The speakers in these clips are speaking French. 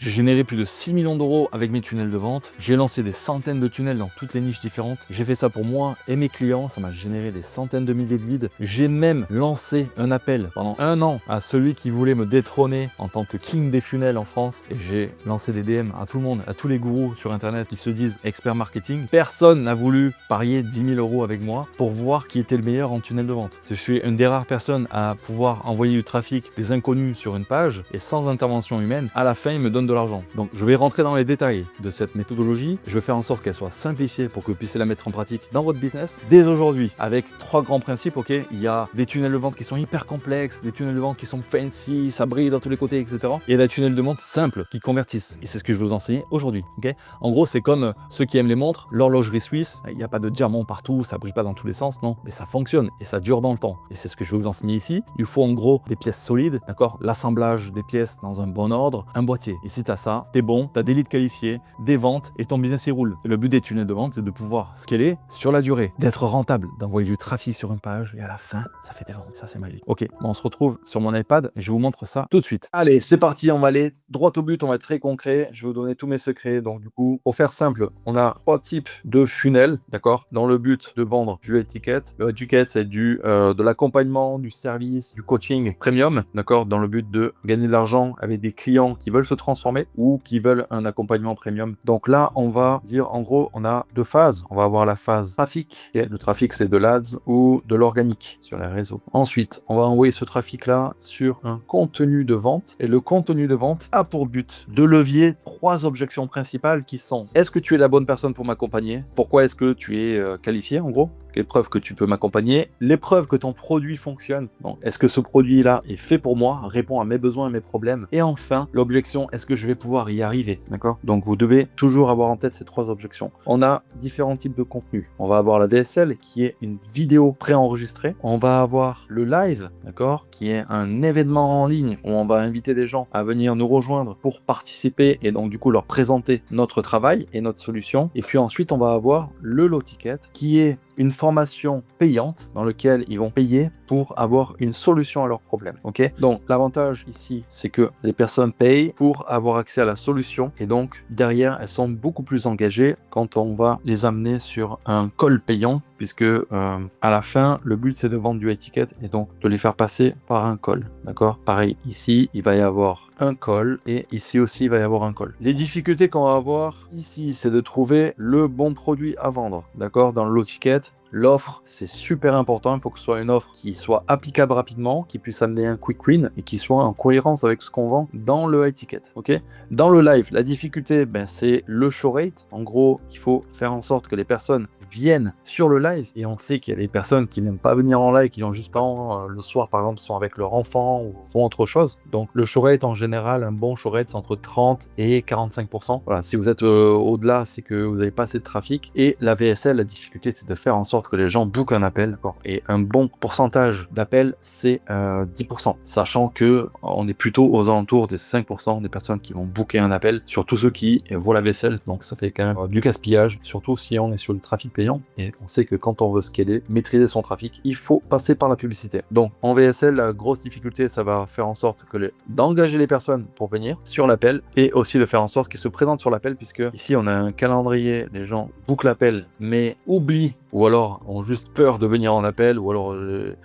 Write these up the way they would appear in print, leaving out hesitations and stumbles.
J'ai généré plus de 6 millions d'euros avec mes tunnels de vente. J'ai lancé des centaines de tunnels dans toutes les niches différentes. J'ai fait ça pour moi et mes clients. Ça m'a généré des centaines de milliers de leads. J'ai même lancé un appel pendant 1 an à celui qui voulait me détrôner en tant que king des funnels en France. Et j'ai lancé des DM à tout le monde, à tous les gourous sur Internet qui se disent experts marketing. Personne n'a voulu parier 10 000 euros avec moi pour voir qui était le meilleur en tunnel de vente. Je suis une des rares personnes à pouvoir envoyer du trafic, des inconnus sur une page et sans intervention humaine, à la fin, ils me donnent de l'argent. Donc, je vais rentrer dans les détails de cette méthodologie. Je vais faire en sorte qu'elle soit simplifiée pour que vous puissiez la mettre en pratique dans votre business dès aujourd'hui avec 3 grands principes. Ok, il y a des tunnels de vente qui sont hyper complexes, des tunnels de vente qui sont fancy, ça brille dans tous les côtés, etc. Et il y a des tunnels de vente simples qui convertissent. Et c'est ce que je vais vous enseigner aujourd'hui. Ok, en gros, c'est comme ceux qui aiment les montres, l'horlogerie suisse. Il n'y a pas de diamants partout, ça brille pas dans tous les sens, non, mais ça fonctionne et ça dure dans le temps. Et c'est ce que je vais vous enseigner ici. Il faut en gros des pièces solides, d'accord, l'assemblage des pièces dans un bon ordre, un boîtier. Et si tu as ça, t'es bon, tu as des leads qualifiés, des ventes et ton business il roule. Et le but des tunnels de vente, c'est de pouvoir scaler sur la durée, d'être rentable, d'envoyer du trafic sur une page et à la fin, ça fait des ventes. Ça, c'est magique. Ok, bon, on se retrouve sur mon iPad et je vous montre ça tout de suite. Allez, c'est parti, on va aller droit au but, on va être très concret. Je vais vous donner tous mes secrets. Donc, du coup, pour faire simple, on a 3 types de funnels, d'accord, dans le but de vendre du high ticket. Le high ticket, c'est de l'accompagnement, du service, du coaching premium, d'accord, dans le but de gagner de l'argent avec des clients qui veulent se transformer ou qui veulent un accompagnement premium. Donc là, on va dire, en gros, on a 2 phases. On va avoir la phase trafic. Et le trafic, c'est de l'ADS ou de l'organique sur les réseaux. Ensuite, on va envoyer ce trafic-là sur un contenu de vente. Et le contenu de vente a pour but de levier 3 objections principales qui sont: est-ce que tu es la bonne personne pour m'accompagner? Pourquoi est-ce que tu es qualifié, en gros? Les preuves que tu peux m'accompagner, les preuves que ton produit fonctionne. Donc, est-ce que ce produit-là est fait pour moi, répond à mes besoins et mes problèmes? Et enfin, l'objection, est-ce que je vais pouvoir y arriver? D'accord? Donc, vous devez toujours avoir en tête ces 3 objections. On a différents types de contenus. On va avoir la DSL, qui est une vidéo préenregistrée. On va avoir le live, d'accord, qui est un événement en ligne où on va inviter des gens à venir nous rejoindre pour participer et donc, du coup, leur présenter notre travail et notre solution. Et puis ensuite, on va avoir le low ticket, qui est une formation payante dans laquelle ils vont payer pour avoir une solution à leurs problèmes. Ok? Donc, l'avantage ici, c'est que les personnes payent pour avoir accès à la solution et donc, derrière, elles sont beaucoup plus engagées quand on va les amener sur un call payant puisque à la fin, le but, c'est de vendre du high ticket et donc de les faire passer par un call. D'accord? Pareil, ici, il va y avoir un call et ici aussi, il va y avoir un call. Les difficultés qu'on va avoir ici, c'est de trouver le bon produit à vendre. D'accord? Dans le low ticket, l'offre, c'est super important. Il faut que ce soit une offre qui soit applicable rapidement, qui puisse amener un quick win et qui soit en cohérence avec ce qu'on vend dans le high ticket. Ok? Dans le live, la difficulté, c'est le show rate. En gros, il faut faire en sorte que les personnes viennent sur le live et on sait qu'il y a des personnes qui n'aiment pas venir en live, qui ont juste temps le soir par exemple, sont avec leur enfant ou font autre chose. Donc le show rate en général, un bon show rate c'est entre 30 et 45%. Voilà, si vous êtes au-delà, c'est que vous n'avez pas assez de trafic. Et la VSL, la difficulté c'est de faire en sorte que les gens bookent un appel. Et un bon pourcentage d'appels c'est 10%, sachant que on est plutôt aux alentours des 5% des personnes qui vont booker un appel, surtout ceux qui voient la VSL. Donc ça fait quand même du gaspillage, surtout si on est sur le trafic payant. Et on sait que quand on veut scaler, maîtriser son trafic, il faut passer par la publicité. Donc en VSL, la grosse difficulté, ça va faire en sorte que d'engager les personnes pour venir sur l'appel et aussi de faire en sorte qu'ils se présentent sur l'appel, puisque ici on a un calendrier, les gens bookent l'appel mais oublient ou alors ont juste peur de venir en appel ou alors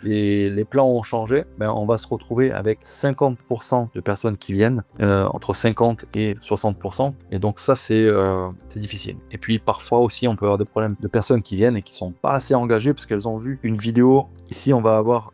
les plans ont changé. On va se retrouver avec 50% de personnes qui viennent, entre 50 et 60%, et donc ça c'est difficile. Et puis parfois aussi on peut avoir des problèmes de personnes qui viennent et qui sont pas assez engagées parce qu'elles ont vu une vidéo. Ici on va avoir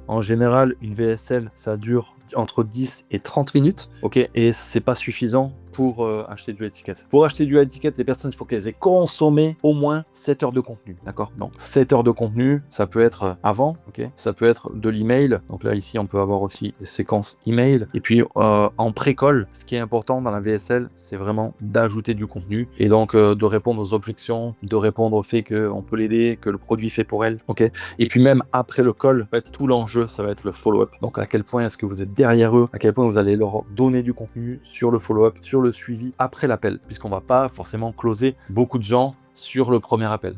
en général une VSL, ça dure entre 10 et 30 minutes, ok, et c'est pas suffisant pour acheter du high ticket. Pour acheter du high ticket, les personnes, il faut qu'elles aient consommé au moins 7 heures de contenu, d'accord? Donc 7 heures de contenu, ça peut être avant, ok, ça peut être de l'email. Donc là, ici, on peut avoir aussi des séquences email. Et puis en pré-call, ce qui est important dans la VSL, c'est vraiment d'ajouter du contenu et donc de répondre aux objections, de répondre au fait qu'on peut l'aider, que le produit est fait pour elle, ok? Et puis même après le call, en fait, tout l'enjeu, ça va être le follow-up. Donc à quel point est-ce que vous êtes derrière eux, à quel point vous allez leur donner du contenu sur le follow-up, sur le suivi après l'appel, puisqu'on va pas forcément closer beaucoup de gens sur le premier appel,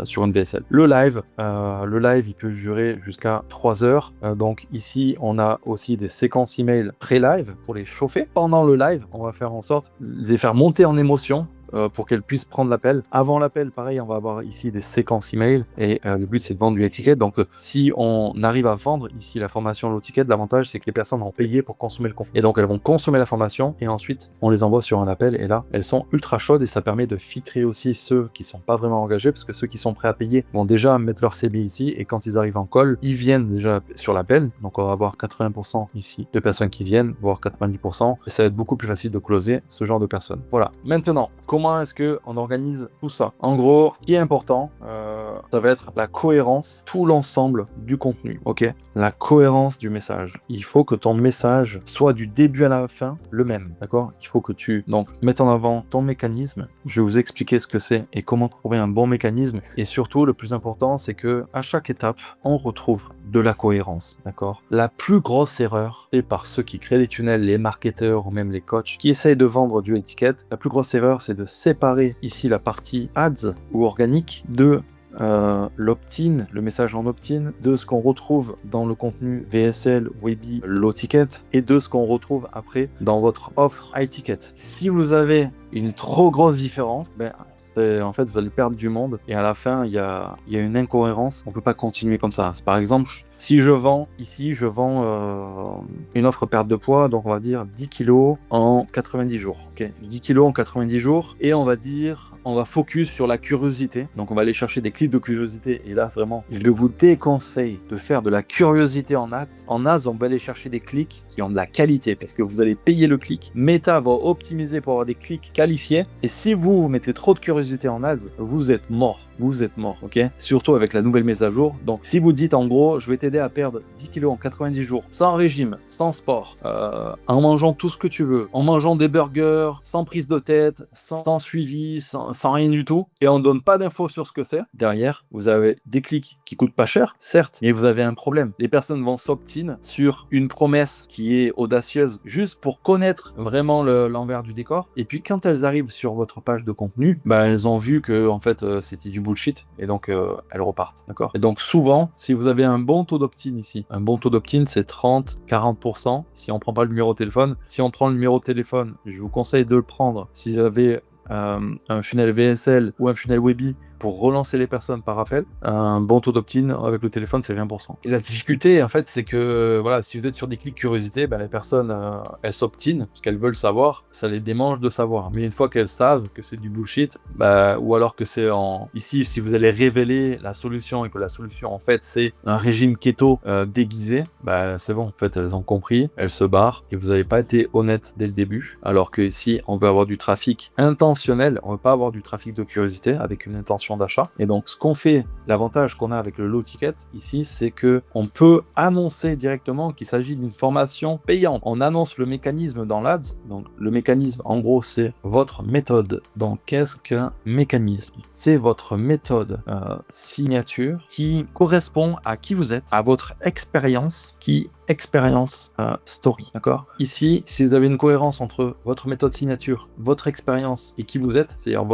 sur une VSL. Le live, il peut durer jusqu'à 3 heures. Donc ici, on a aussi des séquences email pré-live pour les chauffer. Pendant le live, on va faire en sorte de les faire monter en émotion pour qu'elles puissent prendre l'appel. Avant l'appel, pareil, on va avoir ici des séquences email et le but c'est de vendre du low ticket. Donc si on arrive à vendre ici la formation low ticket, l'avantage c'est que les personnes ont payé pour consommer le contenu. Et donc elles vont consommer la formation et ensuite on les envoie sur un appel et là elles sont ultra chaudes et ça permet de filtrer aussi ceux qui sont pas vraiment engagés parce que ceux qui sont prêts à payer vont déjà mettre leur CB ici et quand ils arrivent en call, ils viennent déjà sur l'appel. Donc on va avoir 80% ici de personnes qui viennent, voire 90% et ça va être beaucoup plus facile de closer ce genre de personnes. Voilà. Maintenant, comment est-ce qu'on organise tout ça? En gros, ce qui est important, ça va être la cohérence, tout l'ensemble du contenu, ok? La cohérence du message. Il faut que ton message soit du début à la fin le même, d'accord? Il faut que tu donc mettes en avant ton mécanisme. Je vais vous expliquer ce que c'est et comment trouver un bon mécanisme. Et surtout, le plus important, c'est que à chaque étape, on retrouve de la cohérence, d'accord? La plus grosse erreur, c'est par ceux qui créent des tunnels, les marketeurs ou même les coachs qui essayent de vendre du étiquette. La plus grosse erreur, c'est de séparer ici la partie ads ou organique de l'opt-in, le message en opt-in, de ce qu'on retrouve dans le contenu VSL, Webi, low ticket et de ce qu'on retrouve après dans votre offre high ticket. Si vous avez une trop grosse différence, en fait vous allez perdre du monde et à la fin il y a une incohérence. On peut pas continuer comme ça. Par exemple, si je vends ici, je vends une offre perte de poids, donc on va dire 10 kilos en 90 jours. Ok, 10 kilos en 90 jours et on va dire, on va focus sur la curiosité. Donc on va aller chercher des clics de curiosité et là vraiment, je vous déconseille de faire de la curiosité en ads. En ads, on va aller chercher des clics qui ont de la qualité parce que vous allez payer le clic. Meta va optimiser pour avoir des clics qualifiés et si vous mettez trop de curiosité en ads, vous êtes mort. Vous êtes mort, ok? Surtout avec la nouvelle mise à jour. Donc si vous dites en gros, je vais t'aider à perdre 10 kilos en 90 jours, sans régime, sans sport, en mangeant tout ce que tu veux, en mangeant des burgers, sans prise de tête, sans suivi, sans rien du tout, et on ne donne pas d'infos sur ce que c'est. Derrière, vous avez des clics qui coûtent pas cher, certes, mais vous avez un problème. Les personnes vont s'opt-in sur une promesse qui est audacieuse, juste pour connaître vraiment l'envers du décor. Et puis quand elles arrivent sur votre page de contenu, elles ont vu que en fait c'était du bullshit, et donc elles repartent, d'accord? Et donc souvent, si vous avez un bon taux d'opt-in ici, un bon taux d'opt-in c'est 30-40%, si on prend pas le numéro de téléphone. Si on prend le numéro de téléphone, je vous conseille de le prendre si vous avez un funnel VSL ou un funnel Webi pour relancer les personnes par appel. Un bon taux d'opt-in avec le téléphone, c'est 20%. Et la difficulté, en fait, c'est que voilà, si vous êtes sur des clics curiosité, les personnes, elles s'opt-in parce qu'elles veulent savoir, ça les démange de savoir. Mais une fois qu'elles savent que c'est du bullshit, ou alors que c'est ici, si vous allez révéler la solution et que la solution, en fait, c'est un régime keto déguisé, c'est bon, en fait, elles ont compris, elles se barrent et vous n'avez pas été honnête dès le début. Alors que ici, on veut avoir du trafic intentionnel, on veut pas avoir du trafic de curiosité avec une intention d'achat. Et donc ce qu'on fait, l'avantage qu'on a avec le low ticket ici, c'est que on peut annoncer directement qu'il s'agit d'une formation payante. On annonce le mécanisme dans l'ADS. Donc le mécanisme, en gros, c'est votre méthode. Donc qu'est-ce qu'un mécanisme? C'est votre méthode signature qui correspond à qui vous êtes, à votre expérience, expérience story, d'accord? Ici, si vous avez une cohérence entre votre méthode signature, votre expérience et qui vous êtes, c'est-à-dire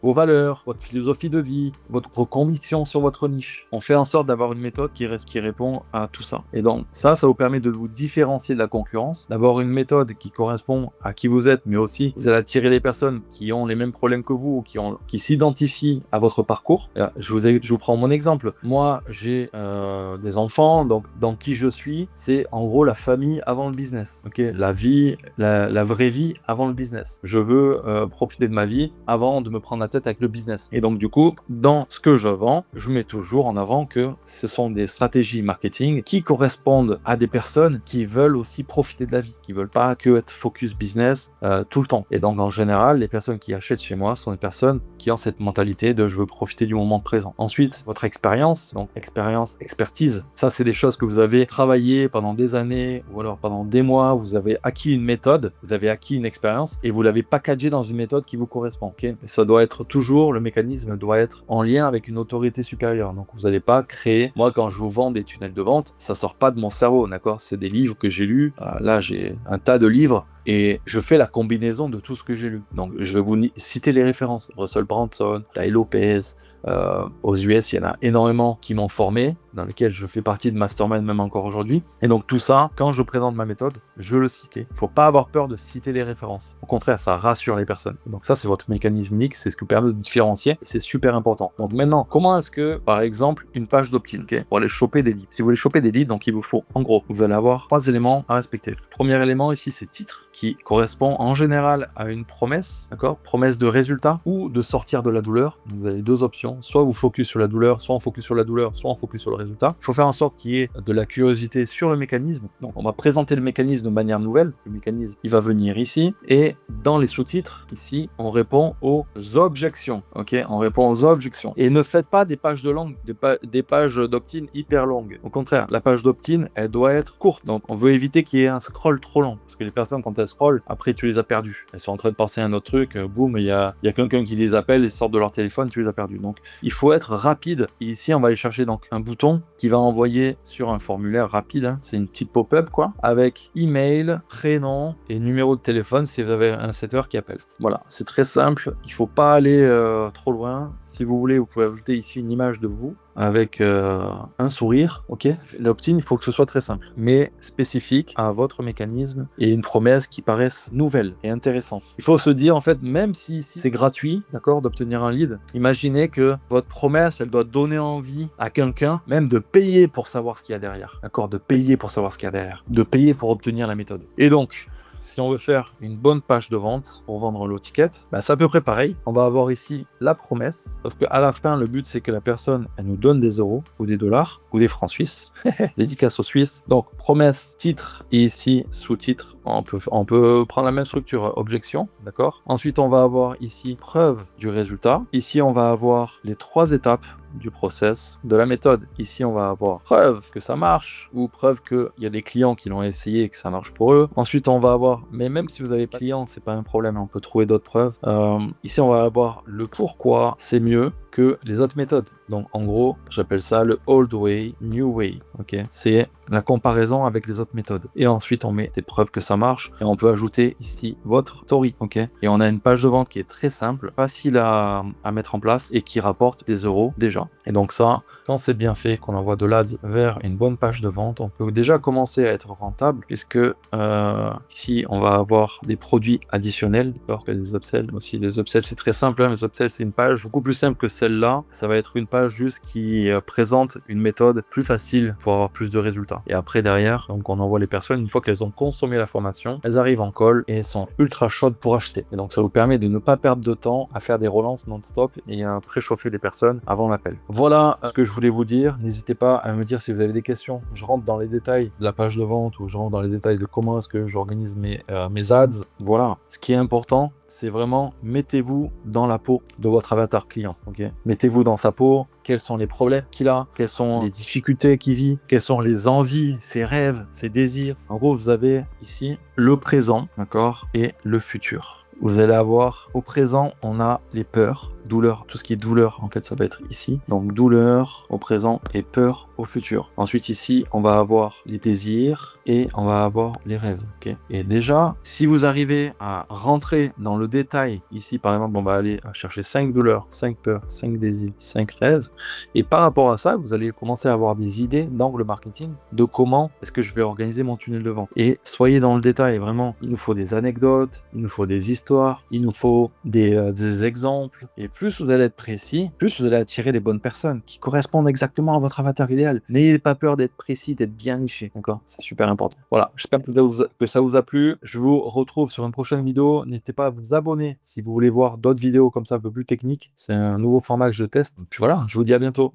vos valeurs, votre philosophie de vie, vos convictions sur votre niche, on fait en sorte d'avoir une méthode qui répond à tout ça. Et donc ça vous permet de vous différencier de la concurrence, d'avoir une méthode qui correspond à qui vous êtes, mais aussi vous allez attirer les personnes qui ont les mêmes problèmes que vous, qui s'identifient à votre parcours. Là, je vous prends mon exemple. Moi, j'ai des enfants, donc dans qui je suis, c'est en gros la famille avant le business. Ok, la vie, la vraie vie avant le business. Je veux profiter de ma vie avant de me prendre la tête avec le business. Et donc du coup, dans ce que je vends, je mets toujours en avant que ce sont des stratégies marketing qui correspondent à des personnes qui veulent aussi profiter de la vie, qui veulent pas que être focus business tout le temps. Et donc en général, les personnes qui achètent chez moi sont des personnes qui ont cette mentalité de je veux profiter du moment présent. Ensuite, votre expérience, donc expérience, expertise, ça c'est des choses que vous avez travaillé pendant des années ou alors pendant des mois, vous avez acquis une méthode, vous avez acquis une expérience et vous l'avez packagé dans une méthode qui vous correspond. Okay, et ça doit être toujours, le mécanisme doit être en lien avec une autorité supérieure. Donc vous n'allez pas créer, moi quand je vous vends des tunnels de vente, ça sort pas de mon cerveau, d'accord? C'est des livres que j'ai lus, là j'ai un tas de livres et je fais la combinaison de tout ce que j'ai lu. Donc, je vais vous citer les références. Russell Brunson, Tai Lopez, aux US, il y en a énormément qui m'ont formé, dans lesquels je fais partie de mastermind même encore aujourd'hui. Et donc tout ça, quand je présente ma méthode, je le cite. Il ne faut pas avoir peur de citer les références. Au contraire, ça rassure les personnes. Donc ça, c'est votre mécanisme unique, c'est ce qui vous permet de différencier, et c'est super important. Donc maintenant, comment est-ce que, par exemple, une page d'opt-in, pour aller choper des leads. Si vous voulez choper des leads, donc il vous faut, en gros, vous allez avoir 3 éléments à respecter. Le premier élément ici, c'est titre, qui correspond en général à une promesse, d'accord? Promesse de résultat ou de sortir de la douleur. Vous avez 2 options. Soit vous focus sur la douleur, soit on focus sur la douleur, soit on focus sur le résultat. Il faut faire en sorte qu'il y ait de la curiosité sur le mécanisme. Donc, on va présenter le mécanisme de manière nouvelle. Le mécanisme, il va venir ici. Et dans les sous-titres, ici, on répond aux objections. Ok? On répond aux objections. Et ne faites pas des pages de langue, des pages d'opt-in hyper longues. Au contraire, la page d'opt-in, elle doit être courte. Donc, on veut éviter qu'il y ait un scroll trop long. Parce que les personnes, quand elles scrollent, après, tu les as perdues. Elles sont en train de penser à un autre truc. Boum, il y a quelqu'un qui les appelle, ils sortent de leur téléphone, tu les as perdus. Donc, il faut être rapide. Et ici, on va aller chercher donc un bouton qui va envoyer sur un formulaire rapide. Hein. C'est une petite pop-up, quoi, avec email, prénom et numéro de téléphone si vous avez un setter qui appelle. Voilà, c'est très simple. Il faut pas aller trop loin. Si vous voulez, vous pouvez ajouter ici une image de vous avec un sourire, ok? L'opt-in, il faut que ce soit très simple, mais spécifique à votre mécanisme et une promesse qui paraisse nouvelle et intéressante. Il faut se dire, en fait, même si c'est gratuit, d'accord, d'obtenir un lead, imaginez que votre promesse, elle doit donner envie à quelqu'un, même de payer pour savoir ce qu'il y a derrière, d'accord? De payer pour savoir ce qu'il y a derrière, de payer pour obtenir la méthode. Et donc, si on veut faire une bonne page de vente pour vendre low ticket, bah c'est à peu près pareil. On va avoir ici la promesse, sauf qu'à la fin, le but, c'est que la personne, elle nous donne des euros ou des dollars ou des francs suisses, dédicace aux Suisses. Donc, promesse, titre, et ici, sous-titre, on peut prendre la même structure, objection, d'accord? Ensuite, on va avoir ici preuve du résultat. Ici, on va avoir les 3 étapes du process, de la méthode. Ici, on va avoir preuve que ça marche ou preuve qu'il y a des clients qui l'ont essayé et que ça marche pour eux. Ensuite, on va avoir, mais même si vous avez pas de clients, c'est pas un problème, on peut trouver d'autres preuves. Ici, on va avoir le pourquoi c'est mieux que les autres méthodes. Donc, en gros, j'appelle ça le old way, new way. Ok, c'est la comparaison avec les autres méthodes. Et ensuite, on met des preuves que ça marche et on peut ajouter ici votre story. Ok, et on a une page de vente qui est très simple, facile à mettre en place et qui rapporte des euros déjà. Et donc ça, quand c'est bien fait, qu'on envoie de l'ads vers une bonne page de vente, on peut déjà commencer à être rentable puisque ici, on va avoir des produits additionnels, alors que les upsells aussi. Les upsells, c'est très simple. Hein, les upsells, c'est une page beaucoup plus simple que celle-là. Ça va être une page juste qui présente une méthode plus facile pour avoir plus de résultats. Et après, derrière, donc on envoie les personnes, une fois qu'elles ont consommé la formation, elles arrivent en call et sont ultra chaudes pour acheter. Et donc, ça vous permet de ne pas perdre de temps à faire des relances non-stop et à préchauffer les personnes avant l'appel. Voilà ce que je voulais vous dire. N'hésitez pas à me dire si vous avez des questions. Je rentre dans les détails de la page de vente ou je rentre dans les détails de comment est-ce que j'organise mes ads. Voilà. Ce qui est important, c'est vraiment mettez-vous dans la peau de votre avatar client. Ok, mettez-vous dans sa peau. Quels sont les problèmes qu'il a? Quelles sont les difficultés qu'il vit? Quelles sont les envies, ses rêves, ses désirs? En gros, vous avez ici le présent, d'accord, et le futur. Vous allez avoir au présent, on a les peurs, douleur, tout ce qui est douleur, en fait, ça va être ici. Donc, douleur au présent et peur au futur. Ensuite, ici, on va avoir les désirs et on va avoir les rêves. Ok. Et déjà, si vous arrivez à rentrer dans le détail, ici, par exemple, on va aller chercher 5 douleurs, 5 peurs, 5 désirs, 5 rêves. Et par rapport à ça, vous allez commencer à avoir des idées d'angle marketing de comment est-ce que je vais organiser mon tunnel de vente. Et soyez dans le détail, vraiment. Il nous faut des anecdotes, il nous faut des histoires, il nous faut des exemples. Et plus vous allez être précis, plus vous allez attirer les bonnes personnes qui correspondent exactement à votre avatar idéal. N'ayez pas peur d'être précis, d'être bien niché. D'accord? C'est super important. Voilà, j'espère que ça vous a plu. Je vous retrouve sur une prochaine vidéo. N'hésitez pas à vous abonner si vous voulez voir d'autres vidéos comme ça un peu plus techniques. C'est un nouveau format que je teste. Puis voilà, je vous dis à bientôt.